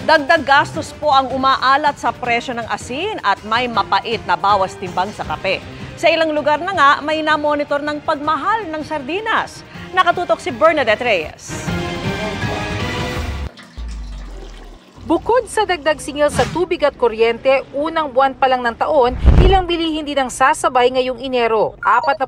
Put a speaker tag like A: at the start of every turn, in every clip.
A: Dagdag gastos po ang umaalat sa presyo ng asin at may mapait na bawas timbang sa kape. Sa ilang lugar na nga, may namonitor ng pagmahal ng sardinas. Nakatutok si Bernadette Reyes.
B: Bukod sa dagdag singil sa tubig at kuryente, unang buwan pa lang ng taon, ilang bilihin din ang sasabay ngayong Enero. 4%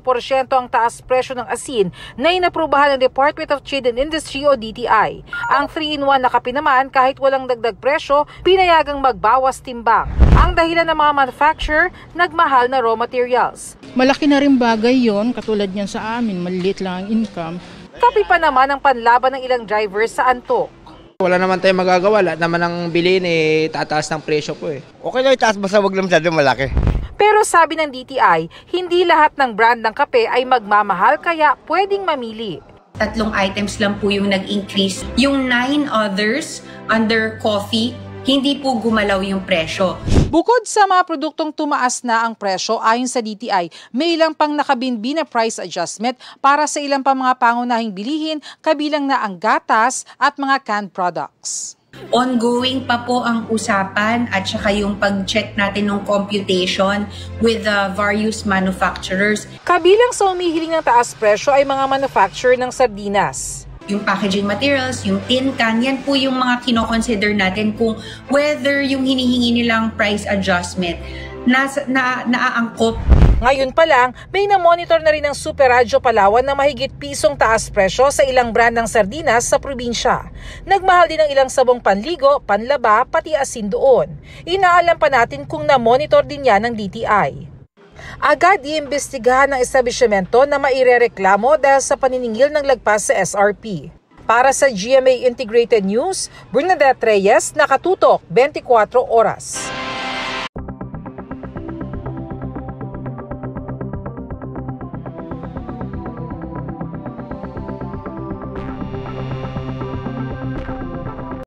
B: ang taas presyo ng asin na inaprubahan ng Department of Trade and Industry o DTI. Ang 3-in-1 na kape naman, kahit walang dagdag presyo, pinayagang magbawas timbang. Ang dahilan ng mga manufacturer, nagmahal na raw materials.
C: Malaki na rin bagay yon, katulad niyan sa amin, maliit lang ang income.
B: Kape pa naman ang panlaban ng ilang drivers sa antok.
D: Wala naman tayong magagawa, lahat naman ang bilhin tataas ng presyo po
E: Okay lang itaas, basta wag lang masyado malaki.
B: Pero sabi ng DTI, hindi lahat ng brand ng kape ay magmamahal kaya pwedeng mamili.
F: 3 items lang po yung nag-increase. Yung 9 others under coffee, hindi po gumalaw yung presyo.
B: Bukod sa mga produktong tumaas na ang presyo, ayon sa DTI, may ilang pang nakabinbi na price adjustment para sa ilang pang mga pangunahing bilihin, kabilang na ang gatas at mga canned products.
F: Ongoing pa po ang usapan at saka yung pag-check natin ng computation with the various manufacturers.
B: Kabilang sa umihiling ng taas presyo ay mga manufacturer ng sardinas.
F: Yung packaging materials, yung tin can, yan po yung mga kinoconsider natin kung whether yung hinihingi nilang price adjustment naaangkop.
B: Ngayon pa lang, may na-monitor na rin ng Super Radyo Palawan na mahigit pisong taas presyo sa ilang brand ng sardinas sa probinsya. Nagmahal din ang ilang sabong panligo, panlaba, pati asin doon. Inaalam pa natin kung na-monitor din yan ng DTI. Agad iimbestigahan ng establishmento na mairereklamo dahil sa paniningil ng lagpas sa SRP. Para sa GMA Integrated News, Bernadette Reyes, nakatutok 24 oras.